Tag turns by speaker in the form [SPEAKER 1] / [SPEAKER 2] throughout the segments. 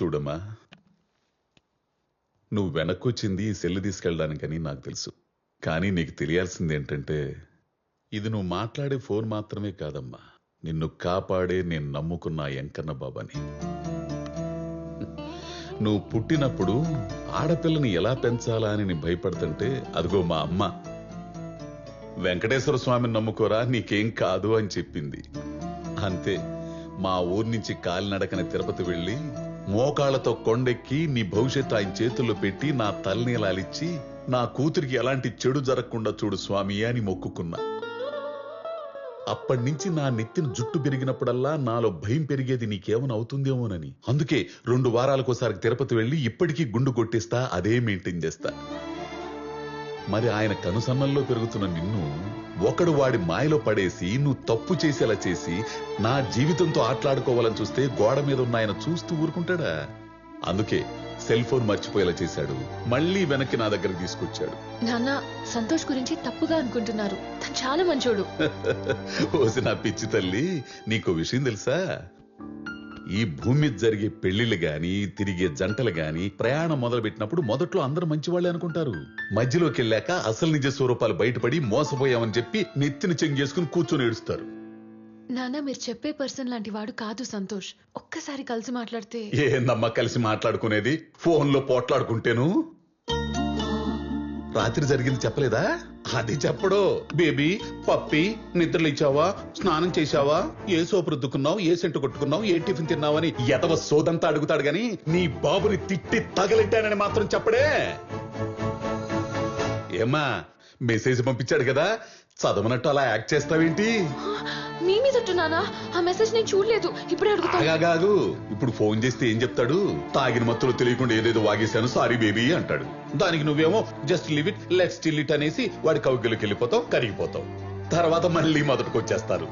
[SPEAKER 1] చూడమ్మా, నువ్వు వెనక్కొచ్చింది ఈ సెల్లు తీసుకెళ్ళడానికని నాకు తెలుసు. కానీ నీకు తెలియాల్సింది ఏంటంటే, ఇది నువ్వు మాట్లాడే ఫోన్ మాత్రమే కాదమ్మా, నిన్ను కాపాడే నేను నమ్ముకున్న ఎంకన్న బాబాని. నువ్వు పుట్టినప్పుడు ఆడపిల్లని ఎలా పెంచాలా అని నేను భయపడుతుంటే, అదిగో మా అమ్మ వెంకటేశ్వర స్వామిని నమ్ముకోరా, నీకేం కాదు అని చెప్పింది. అంతే, మా ఊరు నుంచి కాలినడకన తిరుపతి వెళ్ళి మోకాళ్లతో కొండెక్కి నీ భవిష్యత్తు ఆయన చేతుల్లో పెట్టి నా తలనీలాలిచ్చి నా కూతురికి ఎలాంటి చెడు జరగకుండా చూడు స్వామి అని మొక్కుకున్నా. అప్పటి నుంచి నా నెత్తిన జుట్టు పెరిగినప్పుడల్లా నాలో భయం పెరిగేది నీకేమైనా అవుతుందేమోనని. అందుకే 2 వారాలకోసారి తిరుపతి వెళ్ళి ఇప్పటికీ గుండు కొట్టిస్తా, అదే మెయింటైన్ చేస్తా. మరి ఆయన కనుసన్నల్లో పెరుగుతున్న నిన్ను ఒకడు వాడి మాయలో పడేసి నువ్వు తప్పు చేసేలా చేసి నా జీవితంతో ఆటలాడుకోవాలని చూస్తే గోడ మీద ఉన్న ఆయన చూస్తూ ఊరుకుంటాడా? అందుకే సెల్ ఫోన్ మర్చిపోయేలా చేశాడు, మళ్ళీ వెనక్కి నా దగ్గరకు తీసుకొచ్చాడు.
[SPEAKER 2] నాన్న, సంతోష్ గురించి తప్పుగా అనుకుంటున్నారు, తను చాలా మంచోడు.
[SPEAKER 1] ఓసి నా పిచ్చి తల్లి, నీకో విషయం తెలుసా? ఈ భూమి మీద జరిగే పెళ్లిళ్ళు గాని, తిరిగే జంటలు గాని ప్రయాణం మొదలు పెట్టినప్పుడు మొదట్లో అందరూ మంచివాళ్లే అనుకుంటారు. మధ్యలోకి వెళ్ళాక అసలు నిజ స్వరూపాలు బయటపడి మోసపోయామని చెప్పి నెత్తిని చెంగేసుకుని కూర్చొని ఏడుస్తారు.
[SPEAKER 2] నాన్న, మీరు చెప్పే పర్సన్ లాంటి వాడు కాదు సంతోష్. ఒక్కసారి కలిసి మాట్లాడితే.
[SPEAKER 1] ఏందమ్మా కలిసి మాట్లాడుకునేది? ఫోన్ లో పోట్లాడుకుంటేను. రాత్రి జరిగింది చెప్పలేదా? అది చెప్పడు. బేబీ, పప్పి, నిద్రలు ఇచ్చావా, స్నానం చేశావా, ఏ సోపు రుద్దుకున్నావు, ఏ సెంటు కొట్టుకున్నావు, ఏ టిఫిన్ తిన్నావని ఎదవ సోదంతా అడుగుతాడు గాని నీ బాబుని తిట్టి తగలెట్టానని మాత్రం చెప్పడే. ఏమ్మా, మెసేజ్ పంపించాడు కదా, చదవనట్టు అలా యాక్ట్ చేస్తావేంటి?
[SPEAKER 2] మీ మీద నానా, ఆ మెసేజ్ నేను చూడలేదు, ఇప్పుడే
[SPEAKER 1] అడుగుతాగాగు. ఇప్పుడు ఫోన్ చేస్తే ఏం చెప్తాడు? తాగిన మత్తులో తెలియకుండా ఏదేదో వాగేశాను, సారీ బేబీ అంటాడు. దానికి నువ్వేమో just live it, let's still it అనేసి వాడి కౌగిలికి వెళ్ళిపోతావు, కరిగిపోతావు. తర్వాత మళ్ళీ మొదటికి వచ్చేస్తారు.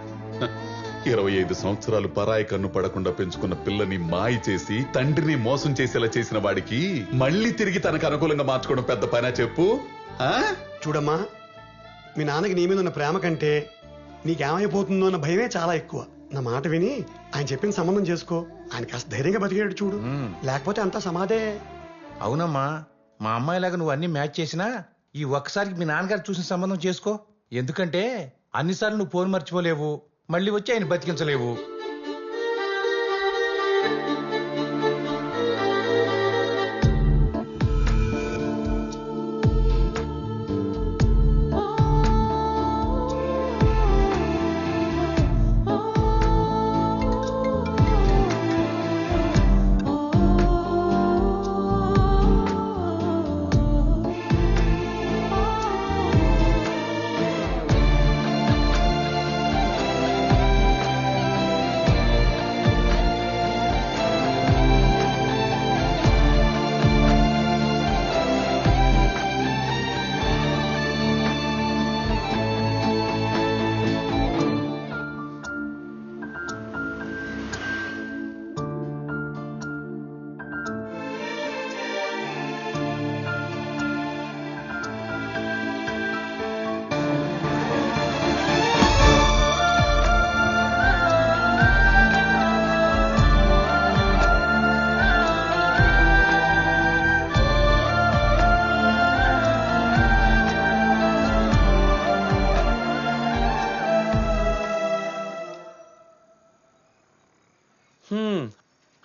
[SPEAKER 1] 25 సంవత్సరాలు పరాయి కన్ను పడకుండా పెంచుకున్న పిల్లని మాయ చేసి తండ్రిని మోసం చేసేలా చేసిన వాడికి మళ్ళీ తిరిగి తనకు అనుకూలంగా మార్చుకోవడం పెద్ద పనా చెప్పు?
[SPEAKER 3] చూడమ్మా, మీ నాన్నకి నీ మీద ఉన్న ప్రేమ కంటే నీకేమైపోతుందో అన్న భయమే చాలా ఎక్కువ. నా మాట విని ఆయన చెప్పిన సంబంధం చేసుకో. ఆయన కాస్త ధైర్యంగా బతికేడు చూడు, లేకపోతే అంతా సమాధే.
[SPEAKER 4] అవునమ్మా, మా అమ్మాయిలాగా నువ్వు అన్ని మ్యాచ్ చేసినా ఈ ఒక్కసారికి మీ నాన్నగారు చూసిన సంబంధం చేసుకో. ఎందుకంటే అన్నిసార్లు నువ్వు ఫోన్ మర్చిపోలేవు, మళ్ళీ వచ్చి ఆయన బతికించలేవు.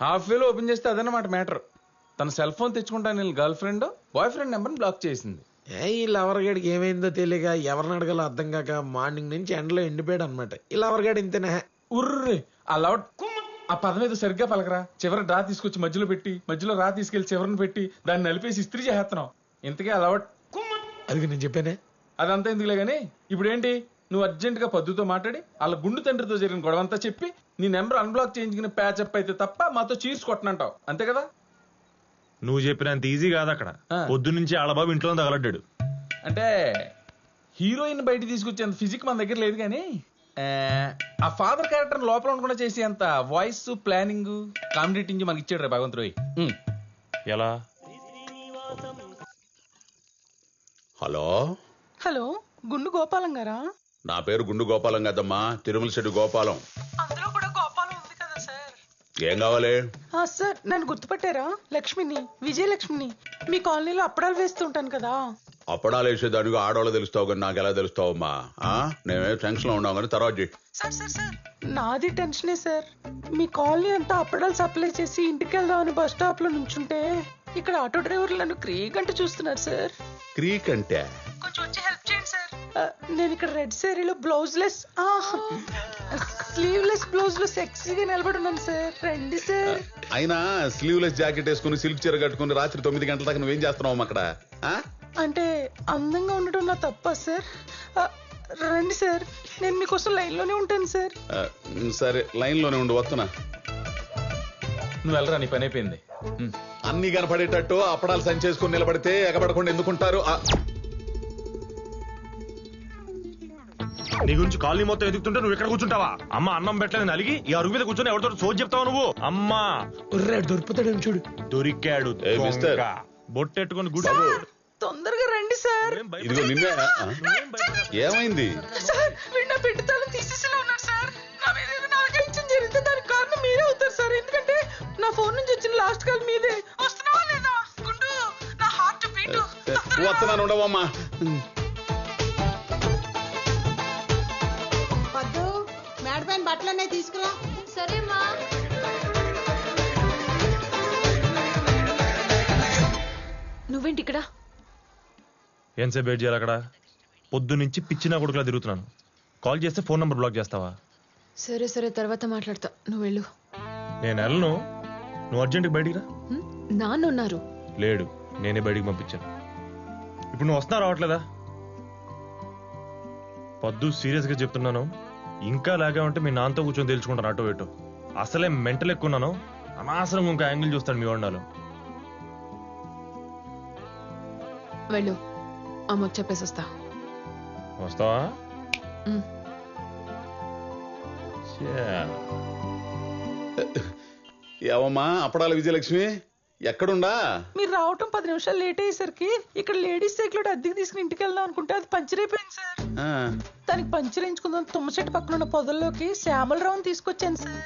[SPEAKER 5] హాఫ్ వేలో ఓపెన్ చేస్తే అదన్నమాట మ్యాటర్. తన సెల్ ఫోన్ తెచ్చుకుంటాను నేను గర్ల్ ఫ్రెండ్ బాయ్ ఫ్రెండ్ నెంబర్ని బ్లాక్ చేసింది.
[SPEAKER 6] ఈ లవర్గాడికి ఏమైందో తెలియక ఎవరిని అడగాలో అర్థం కాక మార్నింగ్ నుంచి ఎండలో ఎండిపోయాడు అనమాట. ఈ లవర్గాడు ఇంతేనా?
[SPEAKER 5] ఉర్రే, ఆ లవర్ ఆ పదం ఏదో సరిగ్గా పలకరా. చివరి డ్రా తీసుకొచ్చి మధ్యలో పెట్టి, మధ్యలో రా తీసుకెళ్లి చివరిని పెట్టి దాన్ని నలిపేసి ఇస్త్రీ చేస్తున్నావు. ఇంతకీ ఆ లవర్
[SPEAKER 6] అది నేను చెప్పానే.
[SPEAKER 5] అదంతా ఎందుకులే గానీ, ఇప్పుడు ఏంటి, నువ్వు అర్జెంట్ గా పద్దుతో మాట్లాడి వాళ్ళ గుండు తండ్రితో జరిగిన గొడవంతా చెప్పి నీ నెంబర్ అన్బ్లాక్ చేయించుకుని ప్యాచప్ అయితే తప్ప మాతో చీర్స్ కొట్టనంటావు, అంతే కదా?
[SPEAKER 7] నువ్వు చెప్పినంత ఈజీ కాదు. అక్కడ పొద్దు నుంచి ఆడబాబు ఇంట్లో తగలడ్డాడు.
[SPEAKER 5] అంటే హీరోయిన్ బయట తీసుకొచ్చేంత ఫిజిక్ మన దగ్గర లేదు, కానీ ఆ ఫాదర్ క్యారెక్టర్ లోపల ఉండకుండా చేసి అంత వాయిస్ ప్లానింగ్ కామెడీ మనకి ఇచ్చాడు రే భగవంతుడు.
[SPEAKER 7] ఎలా?
[SPEAKER 1] హలో
[SPEAKER 8] హలో, గుండు గోపాలం గారా?
[SPEAKER 1] నా పేరు గుండు గోపాలం కదమ్మా, తిరుమల శెట్టి గోపాలం.
[SPEAKER 8] అందులో కూడా గోపాలం ఉంది కదా సార్.
[SPEAKER 1] ఏం కావాలి?
[SPEAKER 8] సార్ నన్ను గుర్తుపట్టారా? లక్ష్మిని, విజయలక్ష్మిని. మీ కాలనీలో అప్పడాలు వేస్తుంటాను కదా.
[SPEAKER 1] అప్పడాలు వేసేదానికి ఆడవాళ్ళు తెలుస్తావు కానీ నాకు ఎలా తెలుస్తావమ్మా? నేనే టెన్షన్ లో ఉన్నావు కానీ తర్వాత చెయ్యి.
[SPEAKER 8] సార్ సార్ సార్ నాది టెన్షనే సార్. మీ కాలనీ అంతా అప్పడాలు సప్లై చేసి ఇంటికి వెళ్దామని బస్ స్టాప్ లో నుంచుంటే ఇక్కడ ఆటో డ్రైవర్లు నన్ను క్రీక్ అంటే చూస్తున్నారు సార్.
[SPEAKER 1] క్రీక్ అంటే
[SPEAKER 8] కొంచెం వచ్చి హెల్ప్ చేయండి సార్. నేను ఇక్కడ రెడ్ శారీలో బ్లౌజ్ లెస్ స్లీవ్లెస్ బ్లౌజ్ లో సెక్సీగా నిలబడి ఉన్నాను సార్. రండి సార్.
[SPEAKER 1] అయినా స్లీవ్లెస్ జాకెట్ వేసుకుని సిల్క్ చీర కట్టుకుని రాత్రి 9 గంటల దాకా నువ్వేం చేస్తున్నావు అక్కడ?
[SPEAKER 8] అంటే అందంగా ఉండటం నా తప్ప సార్? రండి సార్, నేను మీకోసం లైన్ లోనే ఉంటాను సార్.
[SPEAKER 1] సరే లైన్ లోనే ఉండు, వస్తున్నా.
[SPEAKER 5] నువ్వు వెళ్ళరా, నీ పని అయిపోయింది.
[SPEAKER 1] అన్ని కనపడేటట్టు అప్పడాలు సంచేసుకుని నిలబడితే ఎగబడకుండా ఎందుకుంటారు?
[SPEAKER 7] నీ గురించి కాలనీ మొత్తం ఎదుగుతుంటే నువ్వు ఇక్కడ కూర్చుంటావా? అమ్మ అన్నం పెట్టలేదు అలిగి ఈ అరుగు మీద కూర్చొని ఎవరితో సోచి చెప్తావు నువ్వు? అమ్మా
[SPEAKER 6] దొరుకుతాడేమో చూడు.
[SPEAKER 7] దొరికాడు
[SPEAKER 1] మిస్టర్.
[SPEAKER 7] బొట్టెట్టుకుని గుడి.
[SPEAKER 8] తొందరగా రండి సార్.
[SPEAKER 1] ఇదిగో నిన్నే. ఏమైంది?
[SPEAKER 8] సార్ వీడు నా పెట్టి తాళం తీసేసేలా ఉన్నారు సార్. నా మీద ఏదైనా ఆగ్రహించడం జరిగితే దానికి కారణం మీరే అవుతారు సార్. ఎందుకంటే నా ఫోన్ నుంచి వచ్చిన లాస్ట్ కాల్ మీదే. వస్తున్నావా లేదా? గుండు, నా హార్ట్ బీట్.
[SPEAKER 1] వస్తున్నాను, ఉండవమ్మా.
[SPEAKER 9] వద్దు, మేడ పైన బట్టలన్నీ తీసుకురా.
[SPEAKER 2] సరేమ్మా. నువ్వేంటి ఇక్కడ?
[SPEAKER 7] ఎంతసేపు వెయిట్ చేయాలి అక్కడ? పొద్దు నుంచి పిచ్చినా కొడుకులా తిరుగుతున్నాను. కాల్ చేస్తే ఫోన్ నంబర్ బ్లాక్ చేస్తావా?
[SPEAKER 2] సరే సరే, తర్వాత మాట్లాడతా. నువ్వు వెళ్ళు.
[SPEAKER 7] నేను వెళ్ళను. నువ్వు అర్జెంట్కి బయటికి రా.
[SPEAKER 2] నాన్న ఉన్నారు.
[SPEAKER 7] లేడు, నేనే బయటికి పంపించాను. ఇప్పుడు నువ్వు వస్తున్నా రావట్లేదా? పొద్దు సీరియస్ గా చెప్తున్నాను. ఇంకా లాగా ఉంటే మీ నాన్నతో కూర్చొని తెలుసుకుంటాను అటో ఇటో. అసలే మెంటల్ ఎక్కున్నాను. అనవసరంగా ఇంకా యాంగిల్ చూస్తాను మీ వండాలు.
[SPEAKER 2] వెళ్ళు, అమ్మకు చెప్పేసి వస్తా.
[SPEAKER 7] వస్తావా?
[SPEAKER 1] ఏవమ్మా అప్పడాల విజయలక్ష్మి, ఎక్కడుండా?
[SPEAKER 8] మీరు రావటం 10 నిమిషాలు లేట్ అయ్యేసరికి ఇక్కడ లేడీస్ సైకిల్ అద్దెకి తీసుకుని ఇంటికి వెళ్దాం అనుకుంటే అది పంచర్ అయిపోయింది సార్. దానికి పంచర్ వేయించుకుందాం తుమ్మ చెట్టు పక్కన ఉన్న పొదల్లోకి శ్యామలరావుని తీసుకొచ్చాను సార్.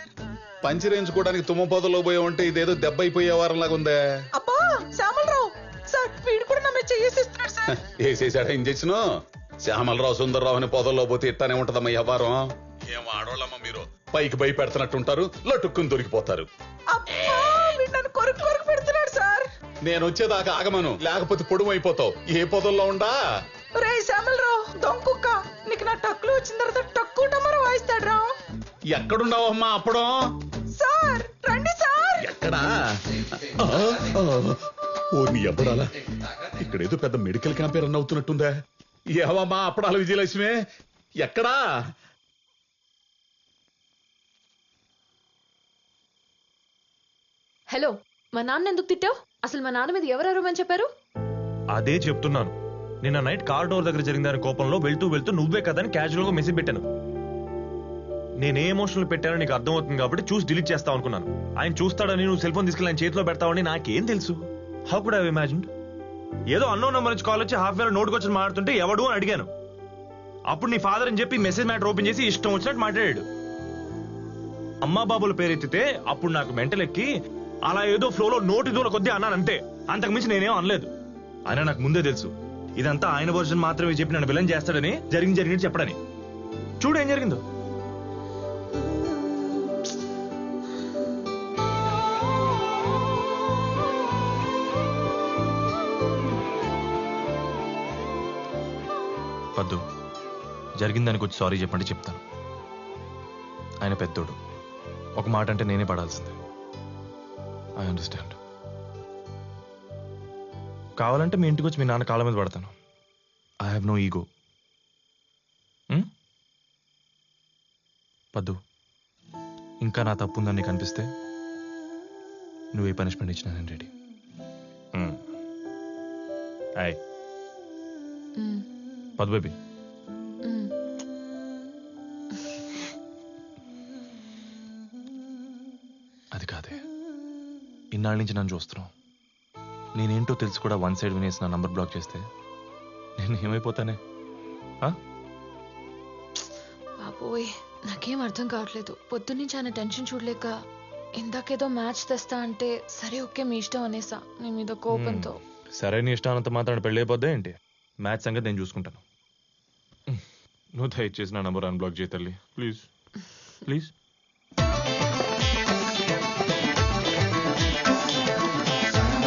[SPEAKER 1] పంచర్ వేయించుకోవడానికి తుమ్మ పొదలో పోయావంటే ఇదేదో దెబ్బ అయిపోయే వారం లాగా ఉందే.
[SPEAKER 8] అబ్బా శ్యామలరావు సార్, వీడు కూడా నా మీద చేసేస్తున్నాడు సార్.
[SPEAKER 1] వేసేసాడా ఇంజక్షన్? శ్యామలరావు సుందర్రావు అని పొదల్లో పోతే ఇట్టానే ఉంటదమ్మా వ్యవహారం. ఏం ఆడోళ్ళమ్మా మీరు, పైకి భయపెడుతున్నట్టుంటారు, లటుక్కుని దొరికిపోతారు. నేను వచ్చేదాకా ఆగమను, లేకపోతే పొడుము అయిపోతావు. ఏ పొదల్లో ఉండా?
[SPEAKER 8] రే శ్యామలరావు దొంకుక్క, నీకు నా టక్కులు వచ్చిన తర్వాత టక్కు టమర వాయిస్తాడు రా.
[SPEAKER 1] ఎక్కడున్నావమ్మా అప్పడం?
[SPEAKER 8] సార్ రండి సార్.
[SPEAKER 1] ఎక్కడా? ఓ నీ అప్పడాలా, ఇక్కడేదో పెద్ద మెడికల్ క్యాంప్ రన్ అవుతున్నట్టుందా? ఏవమ్మా అప్పడాల విజయలక్ష్మి, ఎక్కడా?
[SPEAKER 2] హలో, మా నాన్న ఎందుకు తిట్టావు? అసలు మా నాన్న మీద ఎవరు అరవమని చెప్పారు?
[SPEAKER 7] అదే చెప్తున్నాను. నిన్న నైట్ కార్ డోర్ దగ్గర జరిగిందని కోపంలో వెళ్తూ వెళ్తూ నువ్వే కదని క్యాజువల్ గా మెసేజ్ పెట్టాను. నేనే ఎమోషనల్ పెట్టానో నీకు అర్థమవుతుంది కాబట్టి చూసి డిలీట్ చేస్తావు అనుకున్నాను. ఆయన చూస్తాడని నువ్వు సెల్ ఫోన్ తీసుకెళ్ళి ఆయన చేతిలో పెడతావని నాకేం తెలుసు? How could I have imagined? ఏదో అన్నోన్ నెంబర్ నుంచి కాల్ వచ్చి హాఫ్ వేర్ నోటుకు వచ్చి మాట్లాడుతుంటే ఎవడు అని అడిగాను. అప్పుడు నీ ఫాదర్ అని చెప్పి మెసేజ్ మ్యాటర్ ఓపెన్ చేసి ఇష్టం వచ్చినట్టు మాట్లాడాడు. అమ్మా బాబుల పేరెత్తితే అప్పుడు నాకు మెంటల్ ఎక్కి అలా ఏదో ఫ్లోలో నోటి దూల కొద్దీ అన్నాను అంతే. అంతకుమించి నేనేం అనలేదు. ఆయన నాకు ముందే తెలుసు ఇదంతా ఆయన వర్జన్ మాత్రమే చెప్పి నన్ను విలన్ చేస్తాడని, జరిగినట్టు చెప్పడని. చూడు ఏం జరిగిందో. వద్దు, జరిగిన దానికి వచ్చి సారీ చెప్పండి చెప్తాను. ఆయన పెద్దోడు, ఒక మాట అంటే నేనే పడాల్సిందే. I understand. కావాలంటే మీ ఇంటికి వచ్చి మీ నాన్న కాళ్ళ మీద పడతాను. I have no ego. Paddu, ఇంకా నా తప్పు ఉందని నీకు అనిపిస్తే నువ్వు ఏ పనిష్మెంట్ ఇచ్చినా నేను రెడీ. హాయ్ పద్దు బేబీ. అది కాదే, ఇన్నాళ్ళ నుంచి నన్ను చూస్తున్నావు. నేనేంటో తెలిసి కూడా వన్ సైడ్ వినేసి నా నంబర్ బ్లాక్ చేస్తే నేను ఏమైపోతానే?
[SPEAKER 2] బాబోయ్, నాకేం అర్థం కావట్లేదు. పొద్దున్నుంచి ఆయన టెన్షన్ చూడలేక ఇందాకేదో మ్యాచ్ తెస్తా అంటే సరే ఓకే మీ ఇష్టం అనేసా నీ మీద కోపంతో.
[SPEAKER 7] సరే నీ ఇష్టానంత మాత్రం పెళ్ళి అయిపోద్దా ఏంటి? మ్యాచ్ సంగతి నేను చూసుకుంటాను. నువ్వు దయచేసి నా నంబర్ అన్బ్లాక్ చేయి తల్లి, ప్లీజ్ ప్లీజ్.